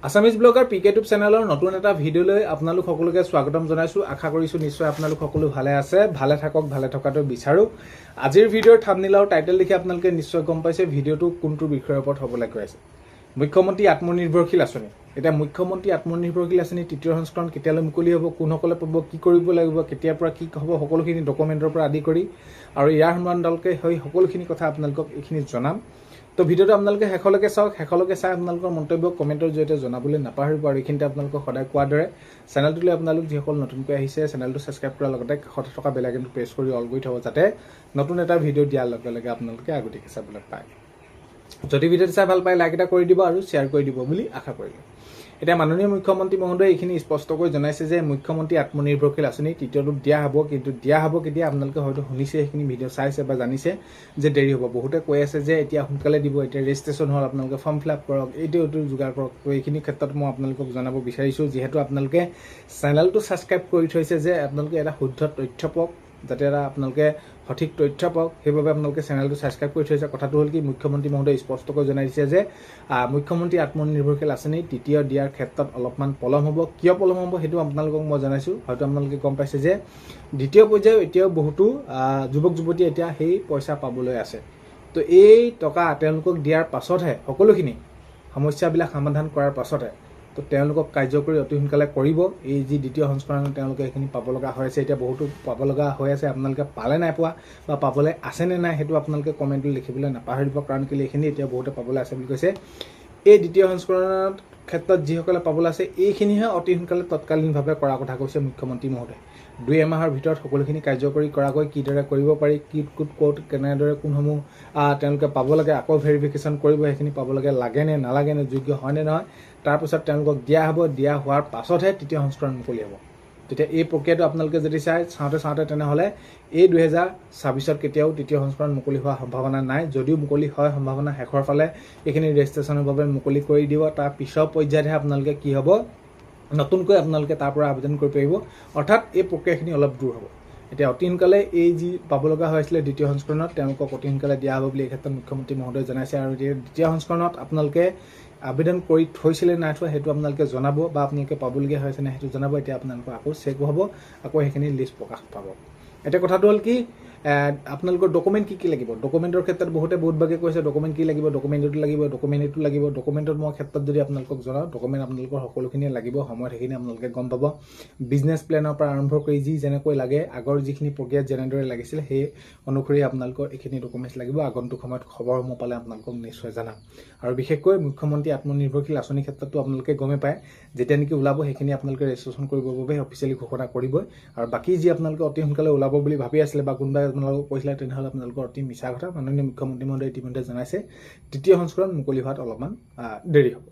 Assamese blogger পিকে tube চেনেলৰ নতুন এটা ভিডিঅ'লৈ আপোনালোক সকলোকে স্বাগতম জনাইছোঁ। আশা কৰিছোঁ নিশ্চয় আপোনালোক সকলো ভালে আছে, ভালে থাকক, ভালে থকাটো বিচাৰোঁ। আজিৰ ভিডিঅ'ৰ থাম্বনেইল আৰু টাইটেল দেখি আপোনালোকে নিশ্চয় গম পাইছে ভিডিঅ'টো কোনটো বিষয়ৰ ওপৰত হ'বলৈ গৈ আছে। মুখ্যমন্ত্ৰী আত্মনিৰ্ভৰশীল আঁচনি। এতিয়া মুখ্যমন্ত্ৰী আত্মনিৰ্ভৰশীল আঁচনি তৃতীয় সংস্কৰণ কেতিয়ালৈ মুকলি হ'ব, কোনসকলে পাব, কি কৰিব লাগিব, কেতিয়াৰ পৰা কি হ'ব, সকলোখিনি ডকুমেণ্টৰ পৰা আদি কৰি আৰু ইয়াৰ সম্বন্ধে সেই সকলোখিনি কথা আপোনালোকক এইখিনি জনাম। তো ভিডিঅ'টো আপোনালোকে শেষলৈকে চাওক, শেষলৈকে চাই আপোনালোকৰ মন্তব্য কমেণ্টৰ জৰিয়তে জনাবলৈ নাপাহৰিব। আৰু এইখিনিতে আপোনালোকক সদায় কোৱাৰ দৰে চেনেলটোলৈ আপোনালোক যিসকল নতুনকৈ আহিছে চেনেলটো ছাবস্ক্ৰাইব কৰাৰ লগতে কাষতে থকা বেল আইকনটো প্ৰেছ কৰি অল কৰি থ'ব, যাতে নতুন এটা ভিডিঅ' দিয়াৰ লগে লগে আপোনালোকে আগতীয়াকৈ চাবলৈ পায়। যদি ভিডিঅ'টো চাই ভাল পায় লাইক এটা কৰি দিব আৰু শ্বেয়াৰ কৰি দিব বুলি আশা কৰিলোঁ। এতিয়া মাননীয় মুখ্যমন্ত্ৰী মহোদয়ে এইখিনি স্পষ্টকৈ জনাইছে যে মুখ্যমন্ত্ৰী আত্মনিৰ্ভৰশীল আঁচনি তৃতীয়টো দিয়া হ'ব, কিন্তু দিয়া হ'ব কেতিয়া আপোনালোকে হয়তো শুনিছে, সেইখিনি ভিডিঅ' চাইছে বা জানিছে যে দেৰি হ'ব। বহুতে কৈ আছে যে এতিয়া সোনকালে দিব, এতিয়া ৰেজিষ্ট্ৰেশ্যন হ'ল, আপোনালোকে ফৰ্ম ফিল আপ কৰক, এইটো যোগাৰ কৰক। তো এইখিনি ক্ষেত্ৰত মই আপোনালোকক জনাব বিচাৰিছোঁ, যিহেতু আপোনালোকে চেনেলটো ছাবস্ক্ৰাইব কৰি থৈছে, যে আপোনালোকে এটা শুদ্ধ তথ্য পাওক, যাতে এটা আপোনালোকে সঠিক তথ্য পাওক, সেইবাবে আপোনালোকে চেনেলটো ছাবস্ক্ৰাইব কৰি থৈছে। কথাটো হ'ল কি, মুখ্যমন্ত্ৰী মহোদয়ে স্পষ্টকৈ জনাই দিছে যে মুখ্যমন্ত্ৰী আত্মনিৰ্ভৰশীল আঁচনি তৃতীয় দিয়াৰ ক্ষেত্ৰত অলপমান পলম হ'ব। কিয় পলম হ'ব সেইটো আপোনালোকক মই জনাইছোঁ। হয়তো আপোনালোকে গম পাইছে যে দ্বিতীয় পৰ্যায়ত এতিয়াও বহুতো যুৱক যুৱতীয়ে এতিয়া সেই পইচা পাবলৈ আছে। তো এই টকা তেওঁলোকক দিয়াৰ পাছতহে, সকলোখিনি সমস্যাবিলাক সমাধান কৰাৰ পাছতহে তো তেওঁলোকক কাৰ্যকৰী অতি সোনকালে কৰিব। এই যি দ্বিতীয় সংস্কৰণত তেওঁলোকে এইখিনি পাব লগা হৈ আছে, এতিয়া বহুতো পাব লগা হৈ আছে। আপোনালোকে পালে নাই পোৱা বা পাবলৈ আছেনে নাই সেইটো আপোনালোকে কমেণ্টত লিখিবলৈ নাপাহৰিব, কাৰণ কেলৈ এইখিনি এতিয়া বহুতে পাবলৈ আছে বুলি কৈছে। এই দ্বিতীয় সংস্কৰণৰ ক্ষেত্ৰত যিসকলে পাবলৈ আছে, এইখিনিহে অতি সোনকালে তৎকালীনভাৱে কৰাৰ কথা কৈছে মুখ্যমন্ত্ৰী মহোদয়ে। 2 মাহৰ ভিতৰত সকলোখিনি কাৰ্যকৰী কৰাকৈ কিদৰে কৰিব পাৰি, ক'ত কেনেদৰে কোনসমূহ তেওঁলোকে পাব লাগে, আকৌ ভেৰিফিকেশ্যন কৰিব সেইখিনি পাব লাগে নে নালাগে, নে যোগ্য হয় নে নহয়, তাৰপিছত তেওঁলোকক দিয়া হ'ব। দিয়া হোৱাৰ পাছতহে তৃতীয় সংস্কৰণ মুকলি হ'ব। তেতিয়া এই প্ৰক্ৰিয়াটো আপোনালোকে যদি চাওঁতে তেনেহ'লে এই 2026ত কেতিয়াও তৃতীয় সংস্কৰণ মুকলি হোৱাৰ সম্ভাৱনা নাই। যদিও মুকলি হয়, সম্ভাৱনা শেষৰ ফালে এইখিনি ৰেজিষ্ট্ৰেশ্যনৰ বাবে মুকলি কৰি দিব। তাৰ পিছৰ পৰ্যায়তহে আপোনালোকে কি হ'ব, নতুনকৈ আপোনালোকে তাৰ পৰা আবেদন কৰিব পাৰিব। অৰ্থাৎ এই প্ৰক্ৰিয়াখিনি অলপ দূৰ হ'ব। এতিয়া অতি সোনকালে এই যি পাব লগা হৈছিলে দ্বিতীয় সংস্কৰণত, তেওঁলোকক অতি সোনকালে দিয়া হ'ব বুলি এই ক্ষেত্ৰত মুখ্যমন্ত্ৰী মহোদয়ে জনাইছে। আৰু দ্বিতীয় সংস্কৰণত আপোনালোকে আবেদন কৰি থৈছিলে নাই থোৱা সেইটো আপোনালোকে জনাব, বা আপোনালোকে পাবলগীয়া হৈছে নে সেইটো জনাব। এতিয়া আপোনালোকৰ আকৌ চেক হ'ব, আকৌ সেইখিনি লিষ্ট প্ৰকাশ পাব। এতিয়া কথাটো হ'ল কি, আপোনালোকৰ ডকুমেণ্ট কি লাগিব। ডকুমেণ্টৰ ক্ষেত্ৰত বহুত ভাগে কৈছে ডকুমেণ্ট কি লাগিব, ডকুমেণ্টটো লাগিব। ডকুমেণ্টৰ মই ক্ষেত্ৰত যদি আপোনালোকক জনাওঁ, ডকুমেণ্ট আপোনালোকৰ সকলোখিনিয়ে লাগিব। সময়ত সেইখিনি আপোনালোকে গম পাব। বিজনেছ প্লেনৰ পৰা আৰম্ভ কৰি যেনেকৈ লাগে, আগৰ যিখিনি প্ৰক্ৰিয়াত যেনেদৰে লাগিছিল সেই অনুসৰি আপোনালোকৰ এইখিনি ডকুমেণ্টছ লাগিব। আগন্তুক সময়ত খবৰসমূহ পালে আপোনালোকক নিশ্চয় জনাম। আৰু বিশেষকৈ মুখ্যমন্ত্ৰী আত্মনিৰ্ভৰশীল আঁচনিৰ ক্ষেত্ৰতো আপোনালোকে গমেই পায়, যেতিয়া নেকি ওলাব সেইখিনি আপোনালোকে ৰেজিষ্ট্ৰেশ্যন কৰিবৰ বাবে অফিচিয়েলি ঘোষণা কৰিবই। আৰু বাকী যি আপোনালোকে অতি সোনকালে ওলাব বুলি ভাবি আছিলে বা কোনোবাই আপোনালোকক কৈছিলে, তেনেহ'লে আপোনালোকৰ অতি মিছা কথা। মাননীয় মুখ্যমন্ত্ৰী মহোদয়ে ইতিমধ্যে জনাইছে তৃতীয় সংস্কৰণ মুকলি হোৱাত অলপমান দেৰি হ'ব।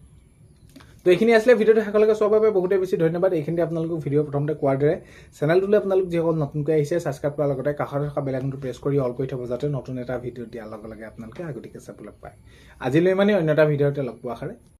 তো এইখিনি আছিলে ভিডিঅ'টো শেষলৈকে চোৱাৰ বাবে বহুতে বেছি ধন্যবাদ। এইখিনিতে আপোনালোকক ভিডিঅ' প্ৰথমতে কোৱাৰ দৰে চেনেলটোলৈ আপোনালোক যিসকল নতুনকৈ আহিছে ছাবস্ক্ৰাইব কৰাৰ লগতে কাষতে থকা বেল আইকনটো প্ৰেছ কৰি অল কৰি থ'ব, যাতে নতুন এটা ভিডিঅ' দিয়াৰ লগে লগে আপোনালোকে আগতীয়াকৈ চাবলৈ পায়। আজিলৈ মানে অন্য এটা ভিডিঅ'তে লগ পোৱা আশাৰে